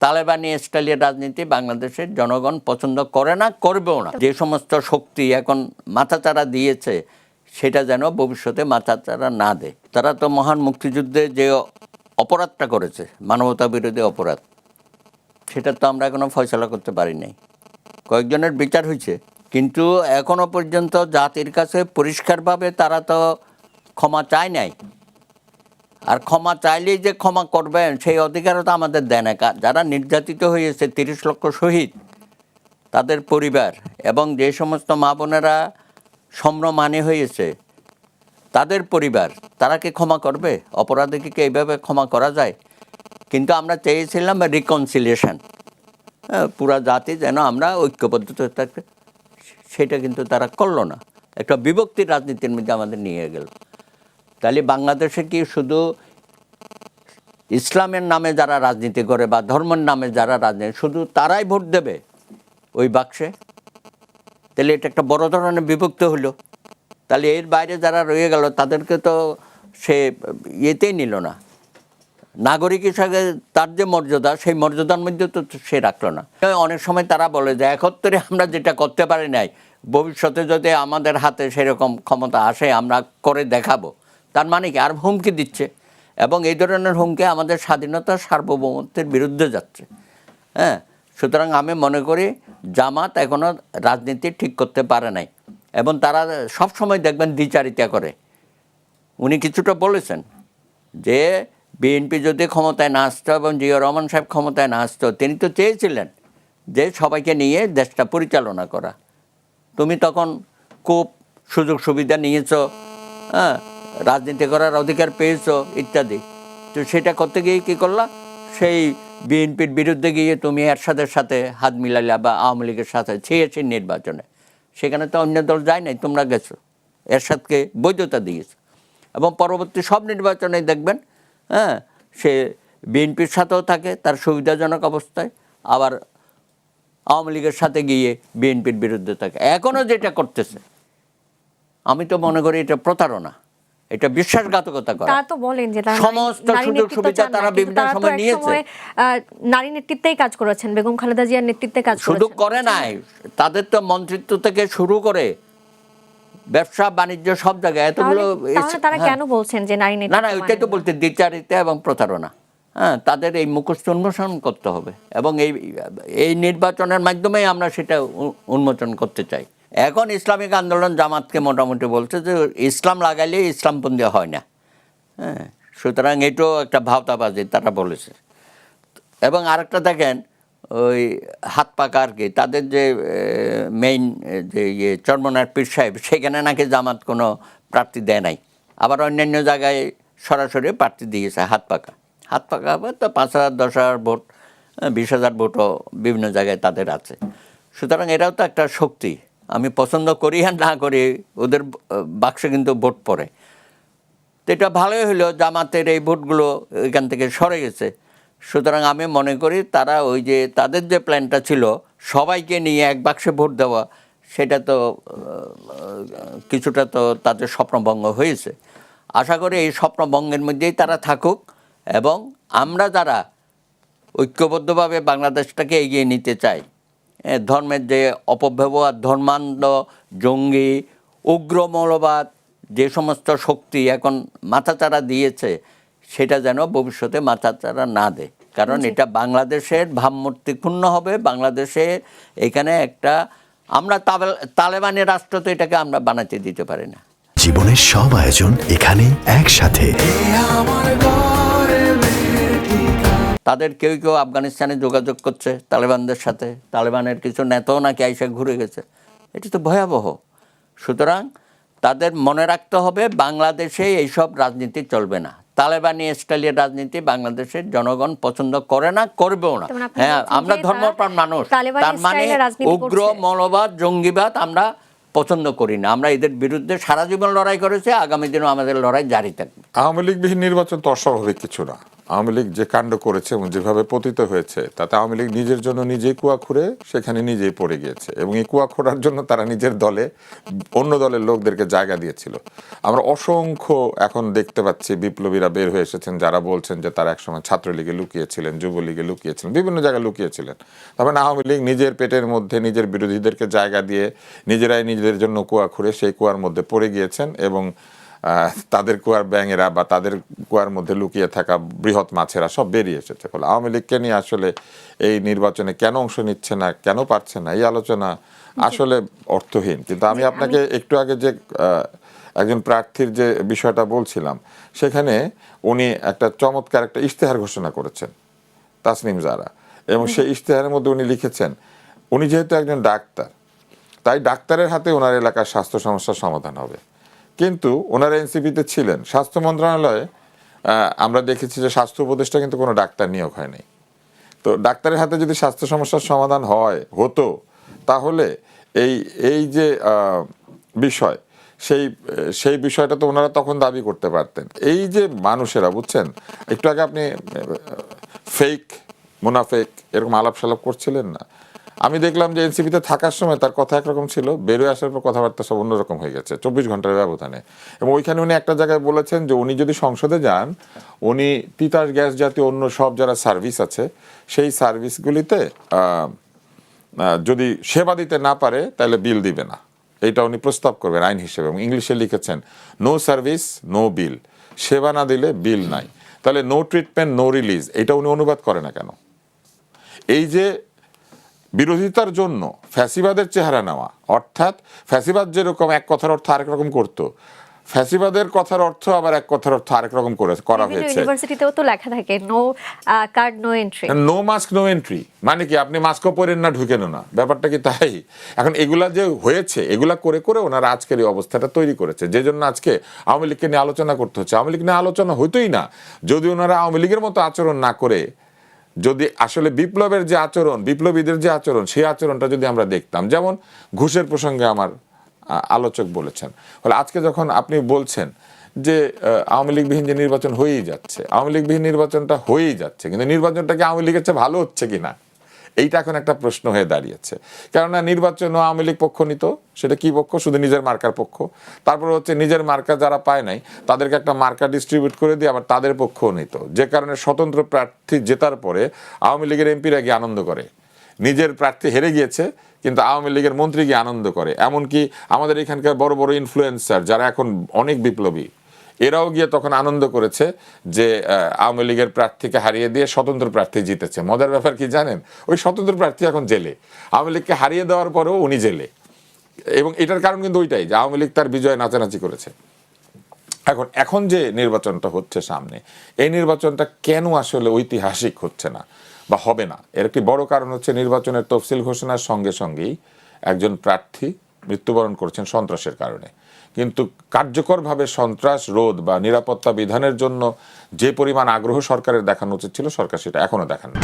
তালেবানি স্টাইলের রাজনীতি বাংলাদেশের জনগণ পছন্দ করে না, করবেও না। যে সমস্ত শক্তি এখন মাথাচাড়া দিয়েছে সেটা যেন ভবিষ্যতে মাথাচাড়া না দেয়। তারা তো মহান মুক্তিযুদ্ধে যে অপরাধটা করেছে, মানবতা বিরোধী অপরাধ, সেটা তো আমরা এখনো ফয়সালা করতে পারি নাই। কয়েকজনের বিচার হয়েছে, কিন্তু এখনো পর্যন্ত জাতির কাছে পরিষ্কারভাবে তারা তো ক্ষমা চায় নাই। আর ক্ষমা চাইলেই যে ক্ষমা করবেন সেই অধিকারও তো আমাদের দেয় না। যারা নির্যাতিত হয়েছে 30 লক্ষ শহীদ, তাদের পরিবার এবং যে সমস্ত মা বোনেরা সম্ভ্রমানি হয়েছে তাদের পরিবার, তারা কি ক্ষমা করবে? অপরাধীকে কি এইভাবে ক্ষমা করা যায়? কিন্তু আমরা চেয়েছিলাম রিকনসিলিয়েশন, পুরা জাতি যেন আমরা ঐক্যবদ্ধ থাকতে, সেটা কিন্তু তারা করলো না। একটা বিভক্তির রাজনীতির মধ্যে আমাদের নিয়ে গেল। তাহলে বাংলাদেশে কি শুধু ইসলামের নামে যারা রাজনীতি করে বা ধর্মের নামে যারা রাজনীতি, শুধু তারাই ভোট দেবে ওই বাক্সে? তাহলে এটা একটা বড় ধরনের বিভক্তি হলো। তাহলে এর বাইরে যারা রয়ে গেল তাদেরকে তো সে ইয়েতেই নিল না, নাগরিক হিসাবে তার যে মর্যাদা, সেই মর্যাদার মধ্যে তো সে রাখলো না। অনেক সময় তারা বলে যে 71-এ আমরা যেটা করতে পারি নাই, ভবিষ্যতে যদি আমাদের হাতে সেরকম ক্ষমতা আসে আমরা করে দেখাবো। তার মানে কি? আর হুমকি দিচ্ছে, এবং এই ধরনের হুমকি আমাদের স্বাধীনতা সার্বভৌমত্বের বিরুদ্ধে যাচ্ছে। হ্যাঁ, সুতরাং আমি মনে করি জামাত এখনও রাজনীতি ঠিক করতে পারে নাই, এবং তারা সবসময় দেখবেন দ্বিচারিতা করে। উনি কিছুটা বলেছেন যে বিএনপি যদি ক্ষমতায় না আসতো এবং জিয়াউর রহমান সাহেব ক্ষমতায় না আসতো, তিনি তো চেয়েছিলেন যে সবাইকে নিয়ে দেশটা পরিচালনা করা। তুমি তখন খুব সুযোগ সুবিধা নিয়েছো, হ্যাঁ, রাজনীতি করার অধিকার পেয়েছো ইত্যাদি। তো সেটা করতে গিয়ে কী করলা? সেই বিএনপির বিরুদ্ধে গিয়ে তুমি এরশাদের সাথে হাত মিলাইলা, বা আওয়ামী লীগের সাথে ছিয়েছি নির্বাচনে। সেখানে তো অন্য দল যায় নাই, তোমরা গেছো, এরশাদকে বৈধতা দিয়েছো। এবং পরবর্তী সব নির্বাচনে দেখবেন, হ্যাঁ, সে বিএনপির সাথেও থাকে তার সুবিধাজনক অবস্থায়, আবার আওয়ামী লীগের সাথে গিয়ে বিএনপির বিরুদ্ধে থাকে। এখনও যেটা করতেছে আমি তো মনে করি এটা প্রতারণা, এটা বিশ্বাসঘাতকতা করা। তারা তো বলেন যে তারা সমস্ত সুযোগ সুবিধা তারা বিভিন্ন সময় নিয়েছে। নারী নেতৃত্বেই কাজ করেছেন, বেগম খালেদা জিয়ার নেতৃত্বে কাজ করেছেন। শুধু করে নাই, তাদের তো মন্ত্রিত্ব থেকে শুরু করে ব্যবসা বাণিজ্য সব জায়গায় এতগুলো। তারা কেন বলছেন যে নারী নেতৃত্ব? না, ওইটাই তো বলতে, দ্বিচারিতা এবং প্রতারণা। হ্যাঁ, তাদের এই মুখোশ উন্মোচন করতে হবে, এবং এই নির্বাচনের মাধ্যমেই আমরা সেটা উন্মোচন করতে চাই। এখন ইসলামিক আন্দোলন জামাতকে মোটামুটি বলছে যে ইসলাম লাগাইলে ইসলামপন্থী হয় না। হ্যাঁ, সুতরাং এটাও একটা ভাওতাবাজি তারা বলেছে। এবং আরেকটা দেখেন, ওই হাত পাকা আর কি, তাদের যে মেইন যে চরমনার পীর সাহেব, সেখানে নাকি জামাত কোনো প্রার্থী দেয় নাই, আবার অন্যান্য জায়গায় সরাসরি প্রার্থী দিয়েছে। হাত পাকা আবার তো 5,000, 10,000 ভোট, 20,000 ভোটও বিভিন্ন জায়গায় তাদের আছে। সুতরাং এটাও তো একটা শক্তি। আমি পছন্দ করি আর না করি, ওদের বাক্সে কিন্তু ভোট পড়ে। তো এটা ভালোই হলো, জামাতের এই ভোটগুলো এখান থেকে সরে গেছে। সুতরাং আমি মনে করি তারা ওই যে তাদের যে প্ল্যানটা ছিল সবাইকে নিয়ে এক বাক্সে ভোট দেওয়া, সেটা তো কিছুটা তো তাদের স্বপ্নভঙ্গ হয়েছে। আশা করি এই স্বপ্নভঙ্গের মধ্যেই তারা থাকুক, এবং আমরা যারা ঐক্যবদ্ধভাবে বাংলাদেশটাকে এগিয়ে নিতে চাই, ধর্মের যে অপব্যবহার, ধর্মান্ধ, জঙ্গি, উগ্র মৌলবাদ, যে সমস্ত শক্তি এখন মাথাচাড়া দিয়েছে, সেটা যেন ভবিষ্যতে মাথাচাড়া না দেয়। কারণ এটা বাংলাদেশের ভাবমূর্তি ক্ষুণ্ণ হবে। বাংলাদেশে এখানে একটা আমরা তালেবানি রাষ্ট্র তো এটাকে আমরা বানাতে দিতে পারি না। জীবনের সব আয়োজন এখানে একসাথে। তাদের কেউ কেউ আফগানিস্তানে যোগাযোগ করছে তালেবানদের সাথে, তালেবানের কিছু নেতাও নাকি আইসা ঘুরে গেছে। এটা তো ভয়াবহ। সুতরাং তাদের মনে রাখতে হবে বাংলাদেশে এইসব রাজনীতি চলবে না। তালেবানি স্টাইলের রাজনীতি বাংলাদেশের জনগণ পছন্দ করে না, করবেও না। হ্যাঁ, আমরা ধর্মপ্রাণ মানুষ, তার মানে উগ্র মৌলবাদ, জঙ্গিবাদ আমরা পছন্দ করি না। আমরা এদের বিরুদ্ধে সারা জীবন লড়াই করেছি, আগামী দিনও আমাদের লড়াই জারি থাকবে। আওয়ামী লীগবিহীন নির্বাচন তো অস্বাভাবিক কিছু না। আওয়ামী লীগ যে কাণ্ড করেছে এবং যেভাবে পতিত হয়েছে তাতে আওয়ামী লীগ নিজের জন্য নিজেই কুয়া খুঁড়ে সেখানে নিজেই পড়ে গিয়েছে এবং এই কুয়া খোঁড়ার জন্য তারা নিজের দলে অন্য দলের লোকদেরকে জায়গা দিয়েছিল। আমরা অসংখ্য এখন দেখতে পাচ্ছি বিপ্লবীরা বের হয়ে এসেছেন যারা বলছেন যে তারা একসময় ছাত্রলীগে লুকিয়েছিলেন, যুবলীগে লুকিয়েছিলেন, বিভিন্ন জায়গায় লুকিয়েছিলেন। তবে আওয়ামী লীগ নিজের পেটের মধ্যে নিজের বিরোধীদেরকে জায়গা দিয়ে নিজেরাই নিজেদের জন্য কুয়া খুঁড়ে সেই কুয়ার মধ্যে পড়ে গিয়েছেন এবং তাদের কুয়ার ব্যাঙেরা বা তাদের কুয়ার মধ্যে লুকিয়ে থাকা বৃহৎ মাছেরা সব বেরিয়ে এসেছে। ফলে আওয়ামী লীগকে নিয়ে আসলে এই নির্বাচনে কেন অংশ নিচ্ছে না, কেন পারছে না, এই আলোচনা আসলে অর্থহীন। কিন্তু আমি আপনাকে একটু আগে যে একজন প্রার্থীর যে বিষয়টা বলছিলাম, সেখানে উনি একটা চমৎকার একটা ইশতেহার ঘোষণা করেছেন, তাসনিম জারা, এবং সেই ইশতেহারের মধ্যে উনি লিখেছেন উনি যেহেতু একজন ডাক্তার তাই ডাক্তারের হাতে ওনার এলাকার স্বাস্থ্য সমস্যার সমাধান হবে। কিন্তু ওনারা এনসিপিতে ছিলেন, স্বাস্থ্য মন্ত্রণালয়ে আমরা দেখেছি যে স্বাস্থ্য উপদেষ্টা কিন্তু কোনো ডাক্তার নিয়োগ হয়নি। তো ডাক্তারের হাতে যদি স্বাস্থ্য সমস্যার সমাধান হতো তাহলে এই যে বিষয় সেই বিষয়টা তো ওনারা তখন দাবি করতে পারতেন। এই যে মানুষেরা, বুঝছেন, একটু আগে আপনি ফেক মুনাফেক এরকম আলাপ সালাপ করছিলেন না, আমি দেখলাম যে এনসিপিতে থাকার সময় তার কথা একরকম ছিল, বেরোয় আসার পর কথাবার্তা সব অন্যরকম হয়ে গেছে 24 ঘন্টার ব্যবধানে। এবং ওইখানে উনি একটা জায়গায় বলেছেন যে উনি যদি সংসদে যান উনি তিতাস গ্যাস জাতীয় অন্য সব যারা সার্ভিস আছে সেই সার্ভিসগুলিতে যদি সেবা দিতে না পারে তাহলে বিল দিবে না, এইটা উনি প্রস্তাব করবেন আইন হিসেবে। এবং ইংলিশে লিখেছেন নো সার্ভিস নো বিল, সেবা না দিলে বিল নাই। তাহলে নো ট্রিটমেন্ট নো রিলিজ, এটা উনি অনুবাদ করে না কেন? এই যে বিরোধিতার জন্য ফ্যাসিবাদের চেহারা নেওয়া, অর্থাৎ ফ্যাসিবাদ যেরকম এক কথার অর্থ আরেক রকম করতো, ফ্যাসিবাদের কথার অর্থ আবার এক কথার অর্থ আরেক রকম করা হয়েছে। ইউনিভার্সিটিতেও তো লেখা থাকে no card no entry, no mask no entry, মানে কি আপনি মাস্কও পরেন না ঢুকেন না, ব্যাপারটা কি তাই? এখন এগুলা যে হয়েছে এগুলা করে করে ওনারা আজকের এই অবস্থাটা তৈরি করেছে, যে জন্য আজকে আওয়ামী লীগকে নিয়ে আলোচনা করতে হচ্ছে। আওয়ামী লীগ নিয়ে আলোচনা হইতোই না যদি ওনারা আওয়ামী লীগের মতো আচরণ না করে, যদি আসলে বিপ্লবের যে আচরণ, বিপ্লবীদের যে আচরণ, সেই আচরণটা যদি আমরা দেখতাম। যেমন ঘুষের প্রসঙ্গে আমার আলোচক বলেছেন, ফলে আজকে যখন আপনি বলছেন যে আওয়ামী লীগবিহীন যে নির্বাচন হয়েই যাচ্ছে, আওয়ামী লীগবিহীন নির্বাচনটা হয়েই যাচ্ছে, কিন্তু নির্বাচনটা কি আওয়ামী লীগের চেয়ে ভালো হচ্ছে কিনা, এইটা এখন একটা প্রশ্ন হয়ে দাঁড়িয়েছে। কেননা নির্বাচন আওয়ামী লীগ পক্ষ নিত, সেটা কি পক্ষ? শুধু নিজের মার্কার পক্ষ। তারপর হচ্ছে নিজের মার্কা যারা পায় নাই তাদেরকে একটা মার্কা ডিস্ট্রিবিউট করে দিয়ে আবার তাদের পক্ষও নিত, যে কারণে স্বতন্ত্র প্রার্থী জেতার পরে আওয়ামী লীগের এমপিরা গিয়ে আনন্দ করে, নিজের প্রার্থী হেরে গিয়েছে কিন্তু আওয়ামী লীগের মন্ত্রী গিয়ে আনন্দ করে। এমনকি আমাদের এখানকার বড় বড় ইনফ্লুয়েন্সার যারা এখন অনেক বিপ্লবী, এরাও গিয়ে তখন আনন্দ করেছে যে আওয়ামী লীগের প্রার্থীকে হারিয়ে দিয়ে স্বতন্ত্র প্রার্থী জিতেছে। মজার ব্যাপার কি জানেন? ওই স্বতন্ত্র প্রার্থী এখন জেলে, আওয়ামী লীগকে হারিয়ে দেওয়ার পরেও উনি জেলে। এবং এটার কারণ কিন্তু ওইটাই যে আওয়ামী লীগ তার বিজয়ে নাচানাচি করেছে। এখন যে নির্বাচনটা হচ্ছে সামনে, এই নির্বাচনটা কেন আসলে ঐতিহাসিক হচ্ছে না বা হবে না, এর একটি বড় কারণ হচ্ছে নির্বাচনের তফসিল ঘোষণার সঙ্গে সঙ্গেই একজন প্রার্থী মৃত্যুবরণ করেছেন সন্ত্রাসের কারণে। কিন্তু কার্যকরভাবে সন্ত্রাস রোধ বা নিরাপত্তা বিধানের জন্য যে পরিমাণ আগ্রহ সরকারের দেখানো উচিত ছিল, সরকার সেটা এখনো দেখান না।